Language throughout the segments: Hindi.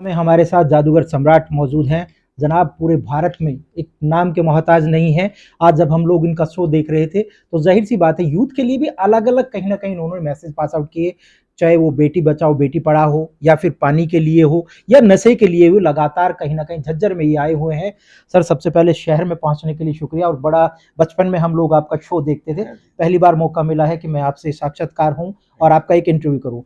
में हमारे साथ जादूगर सम्राट मौजूद हैं। जनाब पूरे भारत में एक नाम के मोहताज नहीं है। आज जब हम लोग इनका शो देख रहे थे तो जाहिर सी बात है यूथ के लिए भी अलग अलग कहीं ना कहीं उन्होंने मैसेज पास आउट किए, चाहे वो बेटी बचाओ बेटी पढ़ाओ हो या फिर पानी के लिए हो या नशे के लिए हो। लगातार कहीं ना कहीं झज्जर में ये आए हुए हैं। सर सबसे पहले शहर में पहुंचने के लिए शुक्रिया। और बड़ा बचपन में हम लोग आपका शो देखते थे, पहली बार मौका मिला है कि मैं आपसे साक्षात्कार हूं और आपका एक इंटरव्यू करूं।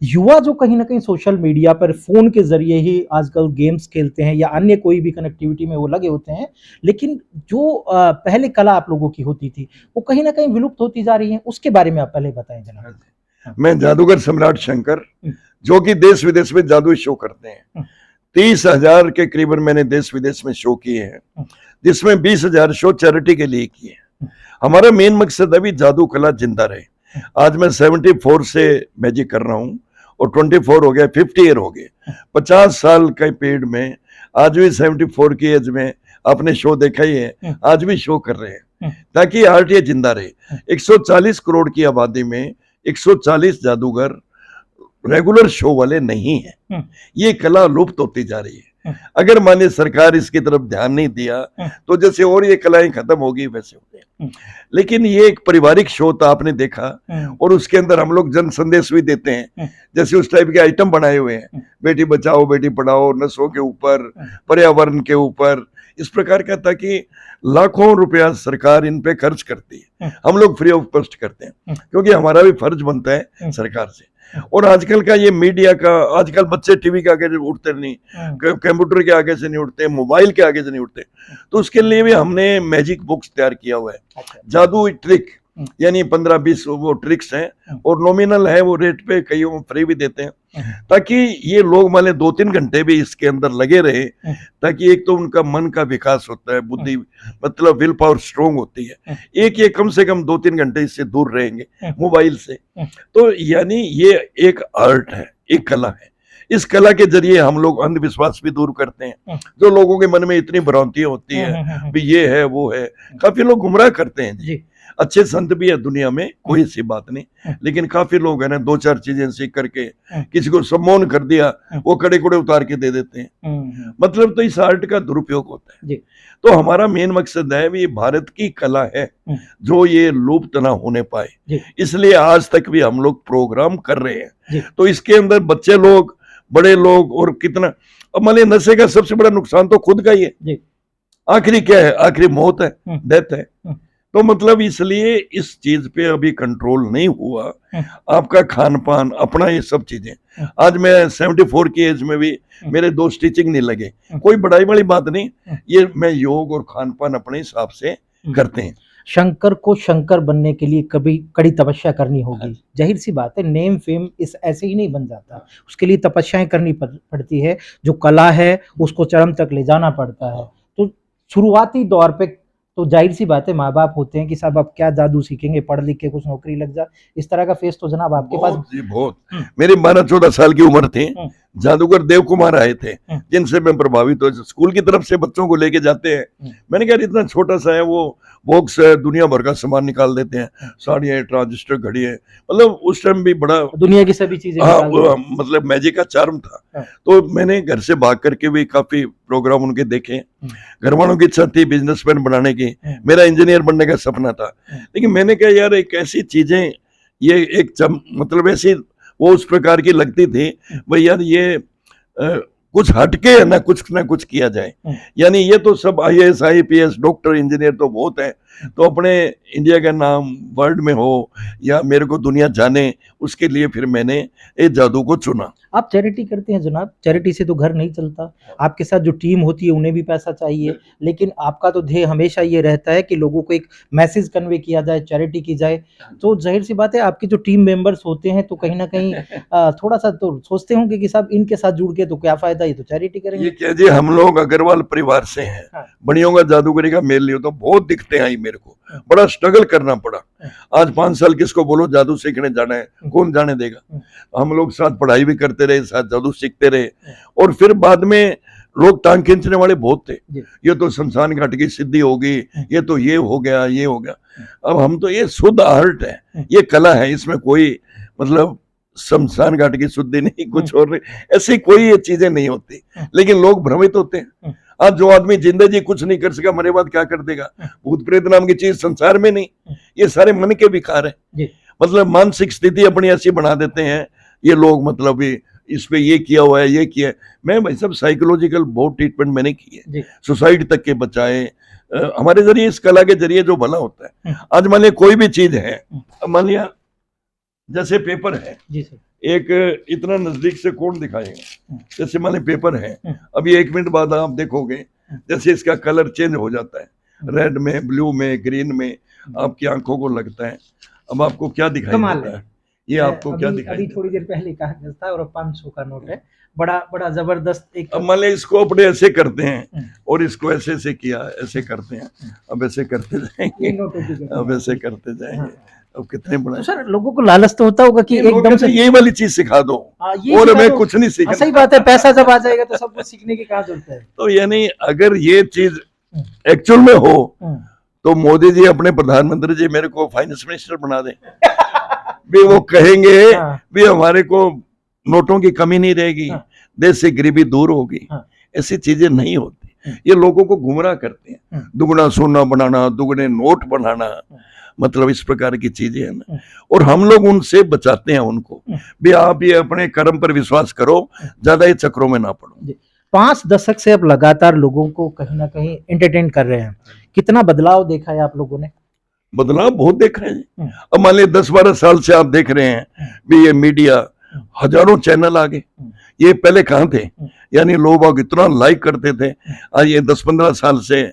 युवा जो कहीं ना कहीं सोशल मीडिया पर फोन के जरिए ही आजकल गेम्स खेलते हैं या अन्य कोई भी कनेक्टिविटी में वो लगे होते हैं, लेकिन जो पहले कला आप लोगों की होती थी वो कहीं ना कहीं विलुप्त होती जा रही है। उसके बारे में आप पहले बताएं जनाब। मैं जादूगर सम्राट शंकर, जो कि देश विदेश में जादुई शो करते हैं। 30,000 के करीबन मैंने देश विदेश में शो किए हैं, जिसमें 20,000 शो चैरिटी के लिए किए हैं। हमारा मेन मकसद अभी जादू कला जिंदा रहे। आज मैं 74 से मैजिक कर रहा हूं और 24 हो गया, 50 ईयर हो गए। 50 साल के पीरियड में आज भी 74 की एज में आपने शो देखा ही है, आज भी शो कर रहे हैं ताकि आर्ट ये जिंदा रहे। 140 करोड़ की आबादी में 140 जादूगर रेगुलर शो वाले नहीं है। ये कला लुप्त होती जा रही है। अगर माने सरकार इसकी तरफ ध्यान नहीं दिया तो जैसे और ये कलाएं खत्म होगी वैसे हो गए। लेकिन ये एक पारिवारिक शो था, आपने देखा, और उसके अंदर हम लोग जन संदेश भी देते हैं। जैसे उस टाइप के आइटम बनाए हुए हैं, बेटी बचाओ बेटी पढ़ाओ, नशों के ऊपर, पर्यावरण के ऊपर, इस प्रकार का, ताकि लाखों रुपया सरकार इन पे खर्च करती है, हम लोग फ्री ऑफ कॉस्ट करते हैं, क्योंकि हमारा भी फर्ज बनता है सरकार से। और आजकल का ये मीडिया का, आजकल बच्चे टीवी के आगे से उठते नहीं, कंप्यूटर के आगे से नहीं उठते, मोबाइल के आगे से नहीं उठते, तो उसके लिए भी हमने मैजिक बुक्स तैयार किया हुआ है। जादू ट्रिक, यानी 15-20 वो ट्रिक्स हैं और नॉमिनल है वो रेट पे, कई फ्री भी देते हैं, ताकि ये लोग मान 2-3 घंटे भी इसके अंदर लगे रहे, ताकि एक तो उनका मन का विकास होता है, बुद्धि मतलब विल पावर स्ट्रोंग होती है। एक ये कम से कम 2-3 घंटे इससे दूर रहेंगे मोबाइल से। तो यानी ये एक आर्ट है, एक कला है। इस कला के जरिए हम लोग अंधविश्वास भी दूर करते हैं। जो लोगों के मन में इतनी भ्रांतियां होती है भी ये है वो है, काफी लोग गुमराह करते हैं जी। अच्छे संत भी है दुनिया में, कोई सी बात नहीं, लेकिन काफी लोग है ना 2-4 चीजें सीख करके किसी को सम्मान कर दिया, वो कड़े कुड़े उतार के दे देते हैं। मतलब तो इस आर्ट का दुरुपयोग होता है। तो हमारा मेन मकसद है भी, ये भारत की कला है जो ये लुप्त ना होने पाए, इसलिए आज तक भी हम लोग प्रोग्राम कर रहे हैं। तो इसके अंदर बच्चे लोग, बड़े लोग, और कितना, अब मान लीजिए नशे का सबसे बड़ा नुकसान तो खुद का ही है। आखिरी क्या है? आखिरी मौत है, डेथ है। तो मतलब इसलिए इस चीज पे अभी कंट्रोल नहीं हुआ। आपका खान पान, अपना, ये सब चीजें। आज मैं 74 की एज में भी मेरे 2 स्टिचिंग नहीं लगे, कोई बड़ाई वाली बात नहीं, ये मैं योग और खान पान अपने हिसाब से करते हैं। शंकर को शंकर बनने के लिए कभी कड़ी तपस्या करनी होगी। जाहिर सी बात है, नेम फेम इस ऐसे ही नहीं बन जाता, उसके लिए तपस्याएं करनी पड़ती है। जो कला है उसको चरम तक ले जाना पड़ता है। तो शुरुआती दौर पे तो जाहिर सी बात है माँ बाप होते हैं कि साहब अब क्या जादू सीखेंगे, पढ़ लिख के कुछ नौकरी लग जा, इस तरह का फेस तो जनाब आपके पास जी बहुत। मेरी 12-14 साल की उम्र थी, जादूगर देव कुमार आए थे जिनसे मैं प्रभावित हुआ। स्कूल की तरफ से बच्चों को लेके जाते हैं, मैंने कहा इतना छोटा सा है, वो बॉक्स है, दुनिया भर का सामान निकाल देते हैं, साड़ियाँ, ट्रांजिस्टर, घड़ी है, मतलब उस टाइम भी बड़ा दुनिया की सभी चीजें, मतलब मैजिक का चार्म था। तो मैंने घर से भाग करके भी काफी प्रोग्राम उनके देखे। घर वालों की इच्छा थी बिजनेसमैन बनाने की, मेरा इंजीनियर बनने का सपना था, लेकिन मैंने कहा यार एक ऐसी चीजें, ये एक मतलब ऐसी वो उस प्रकार की लगती थी भाई यार, ये कुछ हटके है ना कुछ किया जाए। यानी ये तो सब IAS IPS डॉक्टर इंजीनियर तो बहुत है, तो अपने इंडिया का नाम वर्ल्ड में हो या मेरे को दुनिया जाने, उसके लिए फिर मैंने इस जादू को चुना। आप चैरिटी करते हैं जनाब, चैरिटी से तो घर नहीं चलता, आपके साथ जो टीम होती है उन्हें भी पैसा चाहिए, लेकिन आपका तो ध्येय हमेशा ये रहता है कि लोगों को एक मैसेज कन्वे किया जाए, चैरिटी की जाए। तो जाहिर सी बात है आपके जो टीम मेंबर्स होते हैं तो कहीं ना कहीं थोड़ा सा तो सोचते होंगे कि साहब इनके साथ जुड़ के तो क्या फायदा, ये तो चैरिटी करेंगे। ये क्या जी, हम लोग अग्रवाल परिवार से हैं, बड़ियों का जादूगरी का मेल लियो तो बहुत दिखते हैं मेरे को, बड़ा स्ट्रगल करना पड़ा। आज 5 साल किसको बोलो जादू सीखने जाना है, कौन जाने देगा। हम लोग साथ पढ़ाई भी करते रहे, साथ जादू सीखते रहे, और फिर बाद में लोग टांग खींचने वाले बहुत थे, ये तो शमशान घाट की सिद्धि होगी, ये तो ये हो गया, ये हो गया। अब हम तो, ये शुद्ध आर्ट है, ये कला है, इसमें कोई मतलब शमशान घाट की शुद्धि नहीं, कुछ और नहीं, ऐसी कोई ये चीजें नहीं होती, लेकिन लोग भ्रमित होते हैं। आज जो आदमी जिंदगी कुछ नहीं कर सका, मरे बाद क्या कर देगा? भूत प्रेत नाम की चीज संसार में नहीं, ये सारे मन के विकार है। मतलब मानसिक स्थिति अपनी ऐसी बना देते हैं ये लोग, मतलब इस पे ये किया हुआ है, ये किया है। मैं भाई सब साइकोलॉजिकल बहुत ट्रीटमेंट मैंने की है, सुसाइड तक के बचाए हमारे जरिए, इस कला के जरिए जो भला होता है। आज मान लिया कोई भी चीज है, मान लिया जैसे पेपर है, एक इतना नजदीक से कौन दिखाएगा, जैसे मान लिया पेपर है, अभी 1 मिनट बाद आप देखोगे जैसे इसका कलर चेंज हो जाता है, रेड में, ब्लू में, ग्रीन में, आपकी आंखों को लगता है। अब आपको क्या दिखाई देता है? ये आपको क्या दिखाई? अभी थोड़ी देर पहले कहा था, और 500 का नोट है, बड़ा बड़ा जबरदस्त एक। अब मान लिया इसको अपने ऐसे करते हैं और इसको ऐसे ऐसे किया, ऐसे करते हैं, अब ऐसे करते जाएंगे, अब ऐसे करते जाएंगे, अब कितने बड़ा। तो सर लोगों को लालच तो होता होगा कि एकदम से यही वाली चीज सिखा दो और हमें कुछ नहीं सीखना। सही बात है, पैसा जब आ जाएगा तो सब कुछ सीखने की क्या जरूरत है। तो यानी अगर ये चीज एक्चुअल में हो तो मोदी जी अपने प्रधानमंत्री जी मेरे को फाइनेंस मिनिस्टर बना दें, भी वो कहेंगे भी हमारे को नोटों की कमी नहीं रहेगी, देश से गरीबी दूर होगी। ऐसी चीजें नहीं होती, ये लोगों को गुमराह करते हैं। दुगना सोना बनाना, दुगने नोट बनाना, मतलब इस प्रकार की चीजें है ना, और हम लोग उनसे बचाते हैं उनको भी आप ये अपने कर्म पर विश्वास करो, ज्यादा ये चक्रों में ना पड़ो। 5 दशक से अब लगातार लोगों को कहीं ना कहीं एंटरटेन कर रहे हैं, कितना बदलाव देखा है आप लोगों ने? बदलाव बहुत देख रहे हैं। अब मान लीजिए 10-12 साल से आप देख रहे हैं भी ये मीडिया, हजारों चैनल आ गए, ये पहले कहाँ थे? यानी लोग इतना लाइक करते थे, आज ये 10-15 साल से,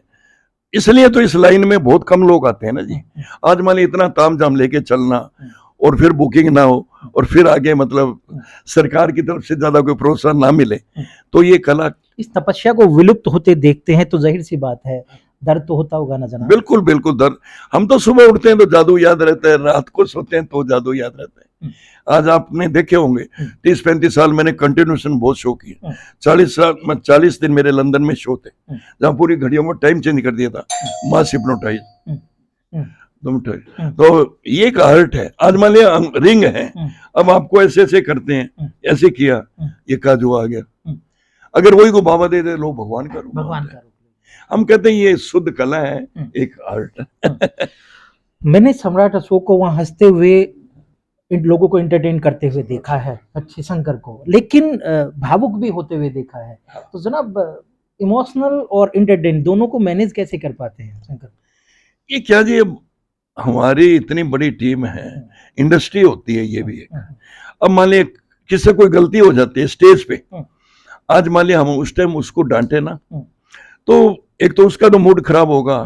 इसलिए तो इस लाइन में बहुत कम लोग आते हैं ना जी। आज मान लीजिए इतना तामझाम लेके चलना और फिर बुकिंग ना हो और फिर आगे मतलब सरकार की तरफ से ज्यादा कोई प्रोत्साहन ना मिले, तो ये कला, इस तपस्या को विलुप्त होते देखते हैं तो जाहिर सी बात है दर्द तो होता होगा ना जनाब? बिल्कुल बिल्कुल दर्द। हम तो सुबह उठते हैं तो जादू याद रहता है, रात को सोते हैं तो जादू याद रहता है। आज आपने देखे होंगे 30-35 साल मैंने कंटिन्यूशन बहुत शो किया, 40 दिन मेरे लंदन में शो थे, जहाँ पूरी घड़ियों में टाइम चेंज कर दिया था, मास हिप्नोटाइज। तो ये एक आर्ट है। आज मान लिया रिंग है, अब आपको ऐसे ऐसे करते हैं, ऐसे किया, ये काजू आ गया, अगर वही को बाबा दे दे, लो भगवान करो, भगवान करो। हम कहते हैं ये शुद्ध कला है, एक आर्ट। मैंने सम्राट अशोक को वहां हंसते हुए इन लोगों को एंटरटेन करते हुए देखा है, अच्छे शंकर को, लेकिन भावुक भी होते हुए देखा है। तो जनाब इमोशनल और एंटरटेन दोनों को मैनेज कैसे कर पाते हैं शंकर? ये क्या जी, हमारी इतनी बड़ी टीम है, इंडस्ट्री होती है, ये भी है। अब मान लिया किससे कोई गलती हो जाती है स्टेज पे, आज मान लिया हम उस टाइम उसको डांटे ना, तो एक तो उसका तो मूड खराब होगा,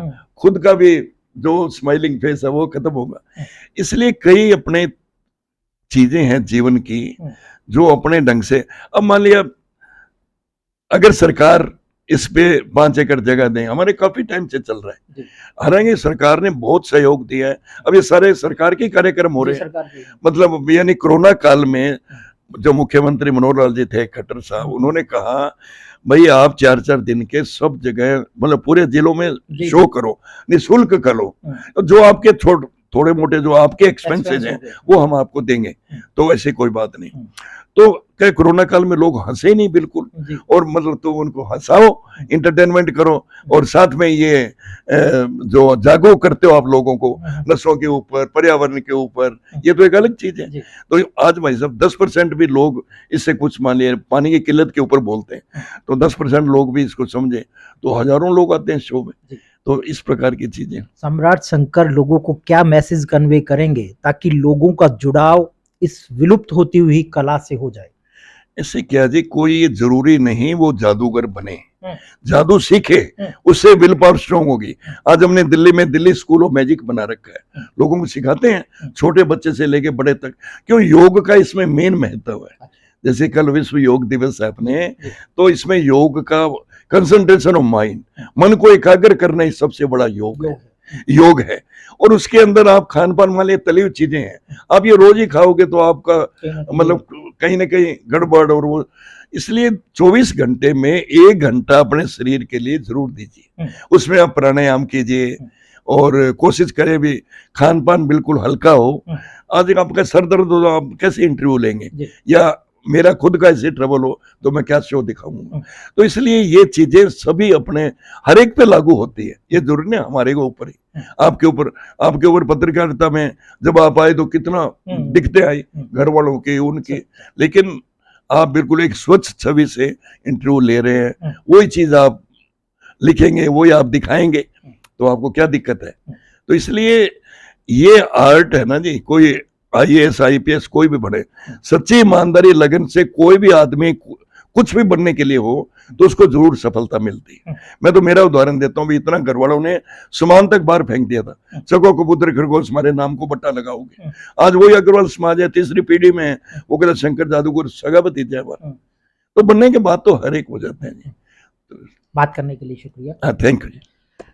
खुद का भी जो स्माइलिंग फेस है वो खत्म होगा। इसलिए कई अपने चीजें हैं जीवन की जो अपने ढंग से, अब मान लिया अगर सरकार इस पे 5 एकड़ जगह दें, हमारे काफी टाइम से चल रहा है, हालांकि सरकार ने बहुत सहयोग दिया है, अब ये सारे सरकार के कार्यक्रम हो रहे हैं। मतलब यानी कोरोना काल में जो मुख्यमंत्री मनोहर लाल जी थे खट्टर साहब, उन्होंने कहा भाई आप 4-4 दिन के सब जगह मतलब पूरे जिलों में शो करो, निःशुल्क करो, जो आपके थोड़े मोटे जो आपके एक्सपेंसेस हैं वो हम आपको देंगे, तो ऐसी कोई बात नहीं। तो क्या कोरोना काल में लोग हंसे नहीं बिल्कुल, और मतलब तो उनको हंसाओ, इंटरटेनमेंट करो, और साथ में ये जो जागरूक करते हो आप लोगों को नशों के ऊपर, पर्यावरण के ऊपर, ये तो एक अलग चीज है। तो आज भाई साहब 10% भी लोग इससे कुछ, मान लिया पानी की किल्लत के ऊपर बोलते हैं, तो 10% लोग भी इसको समझे तो हजारों लोग आते हैं शो में। तो इस प्रकार की चीजें। सम्राट शंकर लोगों को क्या मैसेज कन्वे करेंगे ताकि लोगों का जुड़ाव इस विलुप्त होती हुई कला से हो जाए? ऐसे क्या जी, कोई ये जरूरी नहीं वो जादूगर बने, जादू सीखे, उससे विल पावर स्ट्रॉन्ग होगी। आज हमने दिल्ली में दिल्ली स्कूल ऑफ मैजिक बना रखा है, लोगों को सिखाते हैं छोटे बच्चे से लेके बड़े तक, क्यों योग का इसमें मेन महत्व है। जैसे कल विश्व योग दिवस है अपने, तो इसमें योग का कंसंट्रेशन ऑफ माइंड, मन को एकाग्र करना ही सबसे बड़ा योग है। और उसके अंदर आप खान पान वाले तली हुई चीजें हैं, आप ये रोज ही खाओगे तो आपका मतलब कहीं ना कहीं गड़बड़, और वो इसलिए 24 घंटे में 1 घंटा अपने शरीर के लिए जरूर दीजिए, उसमें आप प्राणायाम कीजिए और कोशिश करें भी खान पान बिल्कुल हल्का हो, आज आपका सर दर्द हो तो आप कैसे इंटरव्यू लेंगे, जी। या मेरा खुद का ऐसे ट्रबल हो तो मैं क्या शो दिखाऊंगा। तो इसलिए ये चीजें सभी अपने हर एक पे लागू होती है, ये जरूरी नहीं हमारे को ऊपर ही, आपके ऊपर पत्रकारिता में जब आप आए तो कितना दिखते आए घर वालों के उनके, लेकिन आप बिल्कुल एक स्वच्छ छवि से इंटरव्यू ले रहे हैं, वही चीज आप लिखेंगे, वही आप दिखाएंगे, तो आपको क्या दिक्कत है। तो इसलिए ये आर्ट है ना जी, कोई IAS IPS कोई भी बने, सच्ची ईमानदारी लगन से कोई भी आदमी कुछ भी बनने के लिए हो तो उसको जरूर सफलता मिलती है। मैं तो मेरा उदाहरण देता हूँ, इतना घर वालों ने समान तक बाहर फेंक दिया था, चको कबूतर खरगोश हमारे नाम को बट्टा लगाओगे। आज वही अग्रवाल समाज है, तीसरी पीढ़ी में है, वो कहता शंकर जादूगर सगा भतीजा है हमारा। तो बनने के बाद तो हर एक हो जाते हैं जी। बात करने के लिए शुक्रिया। हाँ, थैंक यू जी।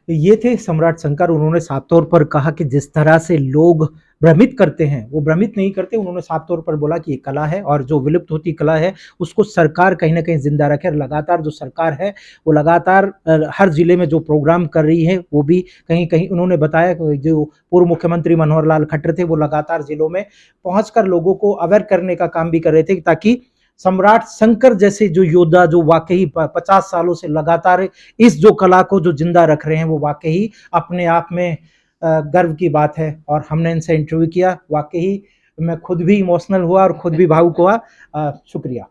ये थे सम्राट शंकर। उन्होंने साफ तौर पर कहा कि जिस तरह से लोग भ्रमित करते हैं वो भ्रमित नहीं करते। उन्होंने साफ तौर पर बोला कि ये कला है और जो विलुप्त होती कला है उसको सरकार कहीं ना कहीं जिंदा रखे। और लगातार जो सरकार है वो लगातार हर जिले में जो प्रोग्राम कर रही है वो भी कहीं कहीं उन्होंने बताया कि जो पूर्व मुख्यमंत्री मनोहर लाल खट्टर थे वो लगातार जिलों में पहुंचकर लोगों को अवेयर करने का काम भी कर रहे थे ताकि सम्राट शंकर जैसे जो योद्धा जो वाकई 50 सालों से लगातार इस जो कला को जो जिंदा रख रहे हैं वो वाकई अपने आप में गर्व की बात है। और हमने इनसे इंटरव्यू किया, वाकई मैं खुद भी इमोशनल हुआ और खुद भी भावुक हुआ। शुक्रिया।